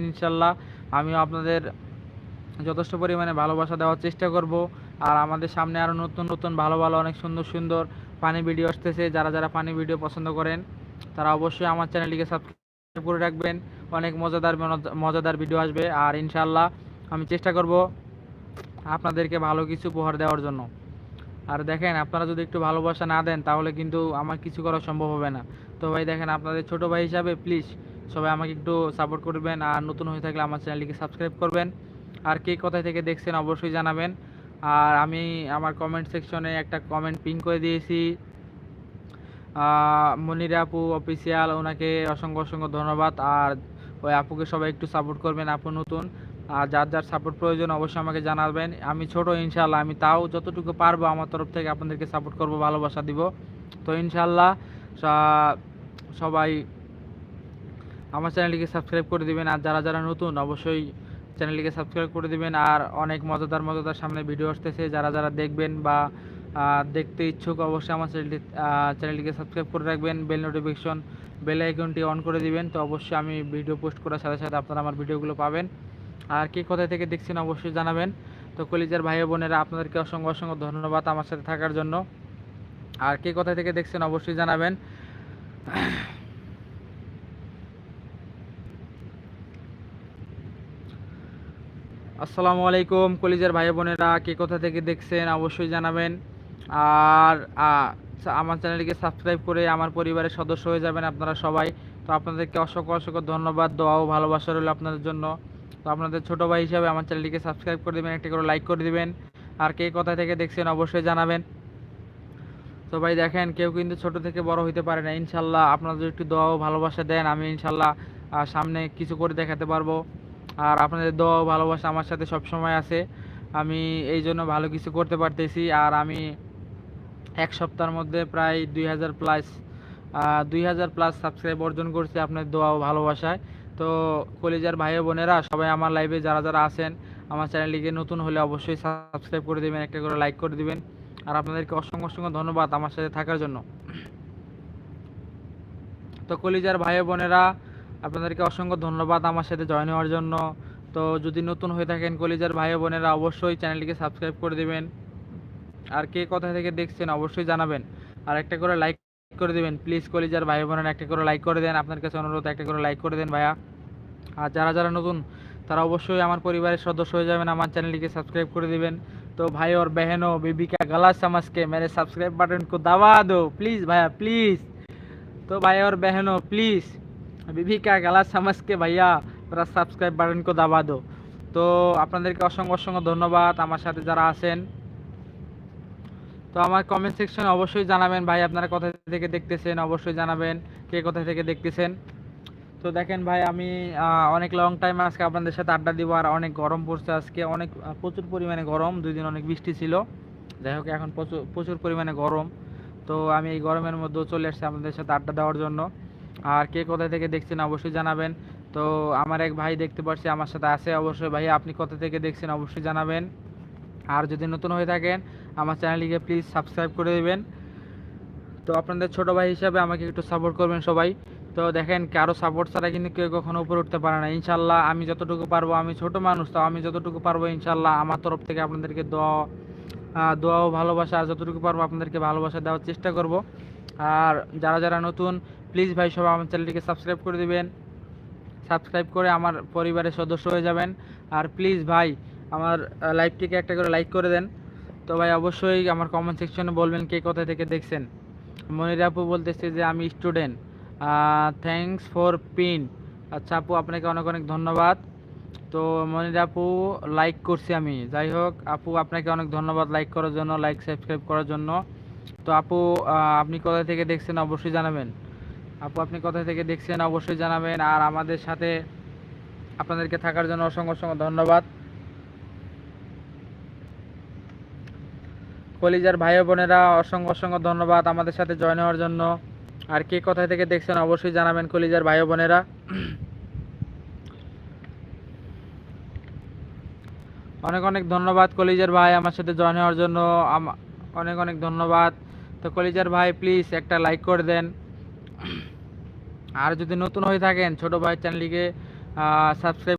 ইনশাল্লাহ আমিও আপনাদের যথেষ্ট পরিমাণে ভালোবাসা দেওয়ার চেষ্টা করব। আর আমাদের সামনে আরও নতুন নতুন ভালো ভালো অনেক সুন্দর সুন্দর ফানি ভিডিও আসতেছে। যারা যারা ফানি ভিডিও পছন্দ করেন তারা অবশ্যই আমার চ্যানেলটিকে সাবস্ক্রাইব করে রাখবেন। অনেক মজাদার মজাদার ভিডিও আসবে, আর ইনশাল্লাহ আমি চেষ্টা করব আপনাদেরকে ভালো কিছু উপহার দেওয়ার জন্য। আর দেখেন, আপনারা যদি একটু ভালোবাসা না দেন তাহলে কিন্তু আমার কিছু করা সম্ভব হবে না। তো ভাই দেখেন, আপনাদের ছোট ভাই হিসাবে প্লিজ সবাই আমাকে একটু সাপোর্ট করবেন, আর নতুন হয়ে থাকলে আমার চ্যানেলটিকে সাবস্ক্রাইব করবেন। আর কে কোথায় থেকে দেখছেন অবশ্যই জানাবেন। আর আমি আমার কমেন্ট সেকশনে একটা কমেন্ট পিন করে দিয়েছি, মনিরা আপু অফিসিয়াল, ওনাকে অসংখ্য অসংখ্য ধন্যবাদ। আর ওই আপুকে সবাই একটু সাপোর্ট করবেন, আপু নতুন। আর যার যার সাপোর্ট প্রয়োজন অবশ্যই আমাকে জানাবেন। আমি ছোট, ইনশাল্লাহ আমি তাও যতটুকু পারবো আমার তরফ থেকে আপনাদেরকে সাপোর্ট করব, ভালোবাসা দিব। তো ইনশাল্লাহ সবাই আমার চ্যানেলটিকে সাবস্ক্রাইব করে দিবেন। আর যারা যারা নতুন অবশ্যই চ্যানেলটিকে সাবস্ক্রাইব করে দিবেন। আর অনেক মজাদার মজাদার সামনে ভিডিও আসতেছে, যারা যারা দেখবেন বা দেখতে ইচ্ছুক অবশ্যই আমার চ্যানেলটিকে সাবস্ক্রাইব করে রাখবেন। বেল আইকনটি অন করে দিবেন। তো অবশ্যই আমি ভিডিও পোস্ট করার সাথে সাথে আপনারা আমার ভিডিওগুলো পাবেন। আর কে কোথায় থেকে দেখছেন অবশ্যই জানাবেন। তো কলিজার ভাই বোনেরা, আপনাদেরকে অসংখ্য অসংখ্য ধন্যবাদ আমার সাথে থাকার জন্য। আর কে কোথায় থেকে দেখছেন অবশ্যই জানাবেন। আসসালামু আলাইকুম কলিজার ভাই বোনেরা, কে কোথা থেকে দেখছেন অবশ্যই জানাবেন। আর আমার চ্যানেলটিকে সাবস্ক্রাইব করে আমার পরিবারের সদস্য হয়ে যাবেন আপনারা সবাই। তো আপনাদেরকে অসংখ্য অসংখ্য ধন্যবাদ, দোয়া ও ভালোবাসা রইল আপনাদের জন্য। তো আপনাদের ছোট ভাই হিসাবে আমার চ্যানেলটিকে সাবস্ক্রাইব করে দেবেন, একটা করে লাইক করে দিবেন। আর কে কোথা থেকে দেখছেন অবশ্যই জানাবেন। তো ভাই দেখেন, কেউ কিন্তু ছোট থেকে বড় হইতে পারে না। ইনশাল্লাহ আপনারা যদি একটু দোয়া ও ভালোবাসা দেন, আমি ইনশাল্লাহ সামনে কিছু করে দেখাতে পারবো। আর আপনাদের দোয়া ও ভালোবাসা আমার সাথে সব সময় আছে, আমি এই জন্য ভালো কিছু করতে পারতেছি। আর আমি এক সপ্তাহের মধ্যে প্রায় 2000+ সাবস্ক্রাইব অর্জন করছি আপনার দোয়া ও ভালোবাসায়। তো কলিজার ভাই বোনেরা সবাই আমার লাইভে যারা যারা আছেন, আমার চ্যানেলটিকে নতুন হলে অবশ্যই সাবস্ক্রাইব করে দেবেন, একটা করে লাইক করে দিবেন। আর আপনাদেরকে অসংখ্য অসংখ্য ধন্যবাদ আমার সাথে থাকার জন্য। তো কলিজার ভাই বোনেরা, আপনাদেরকে অসংখ্য ধন্যবাদ আমার সাথে জয়েন হওয়ার জন্য। তো যদি নতুন হয়ে থাকেন কলিজার ভাই বোনেরা, অবশ্যই চ্যানেলটিকে সাবস্ক্রাইব করে দেবেন। আর কে কোথা থেকে দেখছেন অবশ্যই জানাবেন। আর একটা করে লাইক করে দেবেন প্লিজ কলিজার ভাই বোনেরা, একটা করে লাইক করে দেন। আপনার কাছে অনুরোধ, একটা করে লাইক করে দেন ভাইয়া। আর যারা যারা নতুন তারা অবশ্যই আমার পরিবারের সদস্য হয়ে যাবেন, আমার চ্যানেলটিকে সাবস্ক্রাইব করে দিবেন। तो भाई और बहनों, बीबी का गला समझ के मेरे सब्सक्राइब बटन को दबा दो प्लीज़ भैया, प्लीज़। तो भाई और बहनों प्लीज़ बीबी का गला समझ के भैया मेरा সাবস্ক্রাইব বাটন को दबा दो। তো আপনাদেরকে অসংখ্য অসংখ্য ধন্যবাদ আমার সাথে যারা আছেন। তো আমার কমেন্ট সেকশনে অবশ্যই জানাবেন ভাই আপনারা কোথা থেকে দেখতেছেন, অবশ্যই জানাবেন কে কোথা থেকে দেখতেছেন। তো দেখেন ভাই, আমি অনেক লং টাইম আজকে আপনাদের সাথে আড্ডা দিব। আর অনেক গরম পড়ছে আজকে, অনেক প্রচুর পরিমাণে গরম। 2 দিন অনেক বৃষ্টি ছিল, যাই হোক এখন প্রচুর প্রচুর পরিমাণে গরম। তো আমি এই গরমের মধ্যেও চলে আসছি আপনাদের সাথে আড্ডা দেওয়ার জন্য। আর কে কোথা থেকে দেখছেন অবশ্যই জানাবেন। তো আমার এক ভাই দেখতে পাচ্ছি আমার সাথে আছে, অবশ্যই ভাই আপনি কোথা থেকে দেখছেন অবশ্যই জানাবেন। আর যদি নতুন হয়ে থাকেন আমার চ্যানেলটিকে প্লিজ সাবস্ক্রাইব করে দেবেন। তো আপনাদের ছোট ভাই হিসাবে আমাকে একটু সাপোর্ট করবেন সবাই। তো দেখেন, কারো সাপোর্ট ছাড়া কিন্তু কেউ কখনো উপরে উঠতে পারে না। ইনশাল্লাহ আমি যতটুকু পারবো, আমি ছোট মানুষ তাও আমি যতটুকু পারবো ইনশাল্লাহ আমার তরফ থেকে আপনাদেরকে দোয়া ও ভালোবাসা, আর যতটুকু পারবো আপনাদেরকে ভালোবাসা দেওয়ার চেষ্টা করব। আর যারা যারা নতুন প্লিজ ভাই সবাই আমার চ্যানেলটিকে সাবস্ক্রাইব করে দিবেন, সাবস্ক্রাইব করে আমার পরিবারের সদস্য হয়ে যাবেন। আর প্লিজ ভাই আমার লাইভটিকে একটা করে লাইক করে দেন। তো ভাই অবশ্যই আমার কমেন্ট সেকশনে বলবেন কে কোথা থেকে দেখছেন। মনির আপু বলতেছে যে আমি স্টুডেন্ট, থ্যাঙ্কস ফর পিন। আচ্ছা আপু, আপনাকে অনেক অনেক ধন্যবাদ। তো মনির আপু লাইক করছি আমি, যাই হোক আপু আপনাকে অনেক ধন্যবাদ লাইক করার জন্য, লাইক সাবস্ক্রাইব করার জন্য। তো আপু আপনি কোথা থেকে দেখছেন অবশ্যই জানাবেন। আপু আপনি কোথা থেকে দেখছেন অবশ্যই জানাবেন। আর আমাদের সাথে আপনাদেরকে থাকার জন্য অসংখ্য অসংখ্য ধন্যবাদ। কলিজার ভাই বোনেরা অসংখ্য অসংখ্য ধন্যবাদ আমাদের সাথে জয়েন হওয়ার জন্য। আর কে কোথা থেকে দেখছেন অবশ্যই জানাবেন কলিজার ভাই বোনেরা। অনেক অনেক ধন্যবাদ কলিজার ভাই আমার সাথে জয়েন হওয়ার জন্য, অনেক অনেক ধন্যবাদ। তো কলিজার ভাই প্লিজ একটা লাইক করে দেন। আর যদি নতুন হয়ে থাকেন ছোট ভাই চ্যানেলটিকে সাবস্ক্রাইব